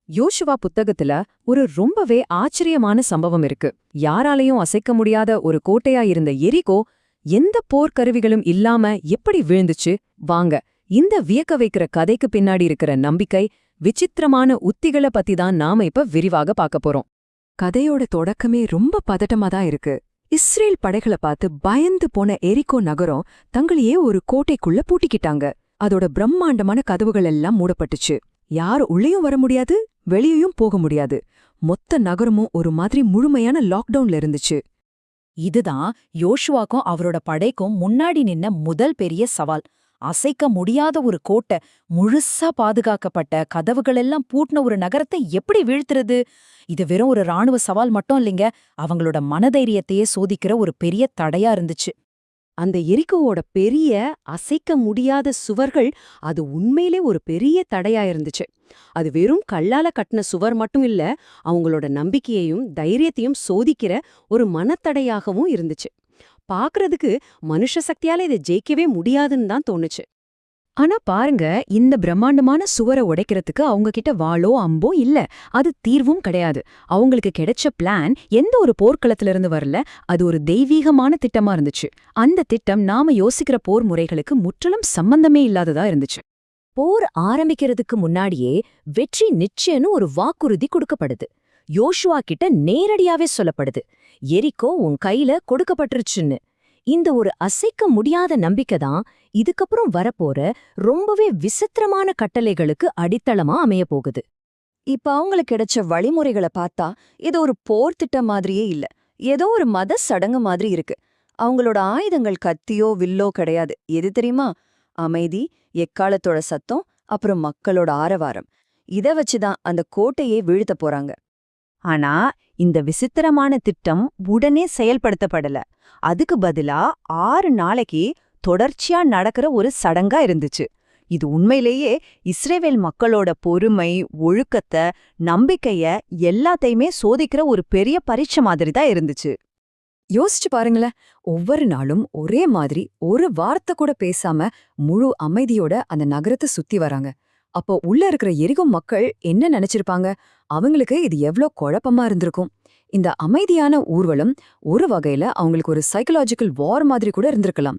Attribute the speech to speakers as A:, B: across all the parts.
A: யோசுவா புத்தகத்துல ஒரு ரொம்பவே ஆச்சரியமான சம்பவம் இருக்கு. யாராலையும் அசைக்க முடியாத ஒரு கோட்டையா இருந்த எரிகோ எந்த போர்க்கருவிகளும் இல்லாம எப்படி விழுந்துச்சு? வாங்க, இந்த வியக்க வைக்கிற கதைக்கு பின்னாடி இருக்கிற நம்பிக்கை, விசித்திரமான உத்திகளை பத்தி தான் நாம இப்ப விரிவாக பார்க்க போறோம். கதையோட தொடக்கமே ரொம்ப பதட்டமா தான் இருக்கு. இஸ்ரேல் படைகளை பார்த்து பயந்து போன எரிகோ நகரம் தங்களையே ஒரு கோட்டைக்குள்ள பூட்டிக்கிட்டாங்க. அதோட பிரம்மாண்டமான கதவுகள் எல்லாம் மூடப்பட்டுச்சு. யார் உள்ளேயும் வர முடியாது, வெளியேயும் போக முடியாது. மொத்த நகரமும் ஒரு மாதிரி முழுமையான லாக்டவுன்ல இருந்துச்சு.
B: இதுதான் யோசுவாக்கும் அவரோட படைக்கும் முன்னாடி நின்ன முதல் பெரிய சவால். அசைக்க முடியாத ஒரு கோட்டை, முழுசா பாதுகாக்கப்பட்ட கதவுகளெல்லாம் பூட்டின ஒரு நகரத்தை எப்படி வீழ்த்துறது? இது வெறும் ஒரு ராணுவ சவால் மட்டும் இல்லைங்க, அவங்களோட மனதைரியத்தையே சோதிக்கிற ஒரு பெரிய தடையா இருந்துச்சு.
A: அந்த எரிகோவோட பெரிய அசைக்க முடியாத சுவர்கள் அது உண்மையிலே ஒரு பெரிய தடையா இருந்துச்சு. அது வெறும் கல்லால கட்டின சுவர் மட்டும் இல்ல, அவங்களோட நம்பிக்கையையும் தைரியத்தையும் சோதிக்கிற ஒரு மனத்தடையாகவும் இருந்துச்சு. பாக்குறதுக்கு மனுஷ சக்தியால இதை ஜெயிக்கவே முடியாதுன்னு தான் தோணுச்சு. ஆனா பாருங்க, இந்த பிரம்மாண்டமான சுவரை உடைக்கிறதுக்கு அவங்க கிட்ட வாளோ அம்போ இல்ல. அது தீர்வும் கிடையாது. அவங்களுக்கு கிடைச்ச பிளான் எந்த ஒரு போர்க்களத்திலிருந்து வரல, அது ஒரு தெய்வீகமான திட்டமா இருந்துச்சு. அந்த திட்டம் நாம யோசிக்கிற போர் முறைகளுக்கு முற்றிலும் சம்பந்தமே இல்லாததா இருந்துச்சு.
B: போர் ஆரம்பிக்கிறதுக்கு முன்னாடியே வெற்றி நிச்சயம்னு ஒரு வாக்குறுதி கொடுக்கப்படுது. யோசுவா கிட்ட நேரடியாவே சொல்லப்படுது, எரிகோ உன் கையில கொடுக்கப்பட்டுருச்சுன்னு. இந்த ஒரு அசைக்க முடியாத நம்பிக்கை தான் இதுக்கப்புறம் வரப்போற ரொம்பவே விசித்திரமான கட்டளைகளுக்கு அடித்தளமா அமைய போகுது. இப்ப அவங்களுக்கு கிடைச்ச வழிமுறைகளை பார்த்தா இது ஒரு போர் திட்டம் மாதிரியே இல்ல, ஏதோ ஒரு மத சடங்கு மாதிரி இருக்கு. அவங்களோட ஆயுதங்கள் கத்தியோ வில்லோ கிடையாது. எது தெரியுமா? அமைதி, எக்காலத்தோட சத்தம், அப்புறம் மக்களோட ஆரவாரம். இத வச்சுதான் அந்த கோட்டையே வீழ்த்த போறாங்க.
C: ஆனா இந்த விசித்திரமான திட்டம் உடனே செயல்படுத்தப்படல. அதுக்கு பதிலா 6 நாளைக்கு தொடர்ச்சியா நடக்கிற ஒரு சடங்கா இருந்துச்சு. இது உண்மையிலேயே இஸ்ரேவேல் மக்களோட பொறுமை, ஒழுக்கத்தை, நம்பிக்கைய எல்லாத்தையுமே சோதிக்கிற ஒரு பெரிய பரீட்சை மாதிரி தான் இருந்துச்சு.
A: யோசிச்சு பாருங்களேன், ஒவ்வொரு நாளும் ஒரே மாதிரி ஒரு வார்த்தை கூட பேசாம முழு அமைதியோட அந்த நகரத்தை சுத்தி வராங்க. அப்போ உள்ள இருக்கிற எரிகோ மக்கள் என்ன நினைச்சிருப்பாங்க? அவங்களுக்கு இது எவ்ளோ குழப்பமா இருந்திருக்கும். இந்த அமைதியான ஊர்வலம் ஒரு வகையில அவங்களுக்கு ஒரு சைக்கலாஜிக்கல் வார் மாதிரி கூட இருந்திருக்கலாம்.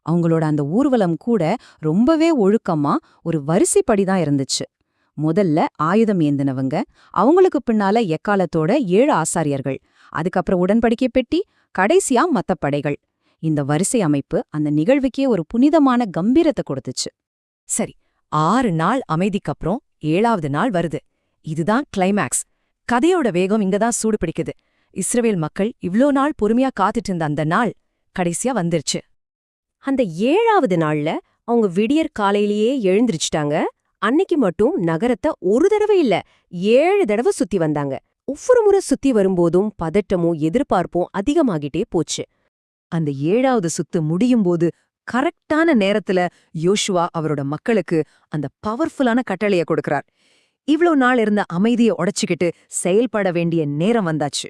C: அவங்களோட அந்த ஊர்வலம் கூட ரொம்பவே ஒழுக்கமா ஒரு வரிசைப்படிதான் இருந்துச்சு. முதல்ல ஆயுதம் ஏந்தினவங்க, அவங்களுக்கு பின்னால எக்காலத்தோட 7 ஆசாரியர்கள், அதுக்கப்புறம் உடன்படிக்கை பெட்டி, கடைசியா மத்த படைகள். இந்த வரிசை அமைப்பு அந்த நிகழ்வுக்கே ஒரு புனிதமான கம்பீரத்தை கொடுத்துச்சு.
A: சரி, 6 நாள் அமைதிக்கப்புறம் 7வது நாள் வருது. இதுதான் கிளைமேக்ஸ். கதையோட வேகம் இங்கதான் சூடு பிடிக்குது. இஸ்ரவேல் மக்கள் இவ்ளோ நாள் பொறுமையா காத்துட்டு இருந்த அந்த நாள் கடைசியா வந்துருச்சு.
B: அந்த 7வது நாள்ல அவங்க விடியற் காலையிலேயே எழுந்திருச்சிட்டாங்க. அன்னைக்கு மட்டும் நகரத்தை ஒரு தடவை இல்ல 7 தடவை சுத்தி வந்தாங்க. ஒவ்வொரு முறை சுத்தி வரும்போதும் பதட்டமும் எதிர்பார்ப்பும் அதிகமாகிட்டே போச்சு.
A: அந்த 7வது சுத்து முடியும் போது கரெக்டான நேரத்துல யோசுவா அவரோட மக்களுக்கு அந்த பவர்ஃபுல்லான கட்டளைய கொடுக்கறார். இவ்ளோ நாள் இருந்த அமைதியை உடைச்சுக்கிட்டு செயல்பட வேண்டிய நேரம் வந்தாச்சு.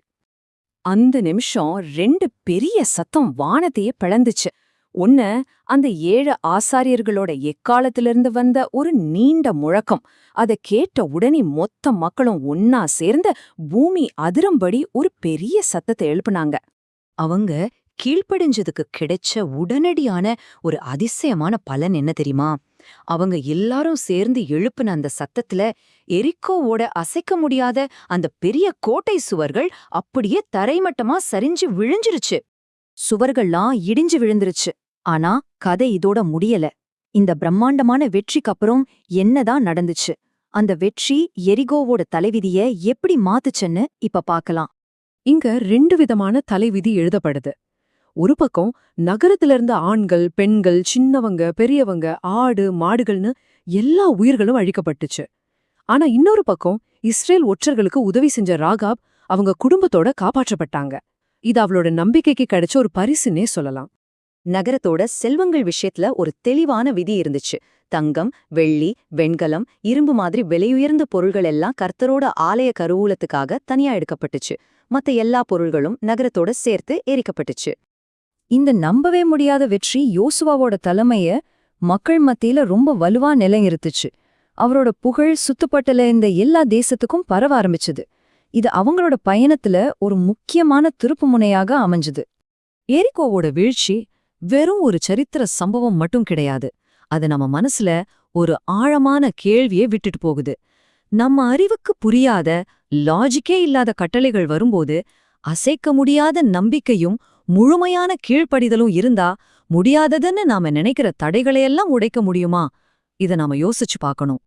A: அந்த நிமிஷம் 2 பெரிய சத்தம் வானத்தையே பிளந்துச்சு. ஒன்னு, அந்த 7 ஆசாரியர்களோட எக்காலத்திலிருந்து வந்த ஒரு நீண்ட முழக்கம். அதை கேட்ட உடனே மொத்த மக்களும் ஒன்னா சேர்ந்து பூமி அதிரும்படி ஒரு பெரிய சத்தத்தை எழுப்புனாங்க.
C: அவங்க கீழ்ப்படிஞ்சதுக்கு கிடைச்ச உடனடியான ஒரு அதிசயமான பலன் என்ன தெரியுமா? அவங்க எல்லாரும் சேர்ந்து எழுப்புன அந்த சத்தத்துல எரிகோவோட அசைக்க முடியாத அந்த பெரிய கோட்டை சுவர்கள் அப்படியே தரைமட்டமா சரிஞ்சு விழுஞ்சிருச்சு. சுவர்கள்லாம் இடிஞ்சு விழுந்துருச்சு. ஆனா கதை இதோட முடியல. இந்த பிரம்மாண்டமான வெற்றிக்கு அப்புறம் என்னதான் நடந்துச்சு? அந்த வெற்றி எரிகோவோட தலைவிதிய எப்படி மாத்துச்சுன்னு இப்ப பார்க்கலாம்.
A: இங்க 2 விதமான தலைவிதி எழுதப்படுது. ஒரு பக்கம் நகரத்திலிருந்த ஆண்கள், பெண்கள், சின்னவங்க, பெரியவங்க, ஆடு, மாடுகள்னு எல்லா உயிர்களும் அழிக்கப்பட்டுச்சு. ஆனா இன்னொரு பக்கம் இஸ்ரேல் ஒற்றர்களுக்கு உதவி செஞ்ச ராகாப் அவங்க குடும்பத்தோட காப்பாற்றப்பட்டாங்க. இது அவளோட நம்பிக்கைக்கு கிடைச்ச ஒரு பரிசுன்னே சொல்லலாம்.
C: நகரத்தோட செல்வங்கள் விஷயத்துல ஒரு தெளிவான விதி இருந்துச்சு. தங்கம், வெள்ளி, வெண்கலம், இரும்பு மாதிரி விலையுயர்ந்த பொருள்கள் எல்லாம் கர்த்தரோட ஆலய கருவூலத்துக்காக தனியா எடுக்கப்பட்டுச்சு. மத்த எல்லா பொருள்களும் நகரத்தோட சேர்த்து எரிக்கப்பட்டுச்சு.
A: இந்த நம்பவே முடியாத வெற்றி யோசுவாவோட தலைமைய மக்கள் மத்தியில ரொம்ப வலுவா நிலைநிறுத்துச்சு. அவரோட புகழ் சுத்துப்பட்டல இந்த எல்லா தேசத்துக்கும் பரவ ஆரம்பிச்சுது. இது அவங்களோட பயணத்துல ஒரு முக்கியமான திருப்புமுனையாக அமைஞ்சுது. எரிகோவோட வீழ்ச்சி வெறும் ஒரு சரித்திர சம்பவம் மட்டும் கிடையாது. அது நம்ம மனசுல ஒரு ஆழமான கேள்வியை விட்டுட்டு போகுது. நம்ம அறிவுக்கு புரியாத, லாஜிக்கே இல்லாத கட்டளைகள் வரும்போது அசைக்க முடியாத நம்பிக்கையும் முழுமையான கீழ்ப்படிதலும் இருந்தா முடியாததுன்னு நாம நினைக்கிற தடைகளையெல்லாம் உடைக்க முடியுமா? இத நாம யோசிச்சு பார்க்கணும்.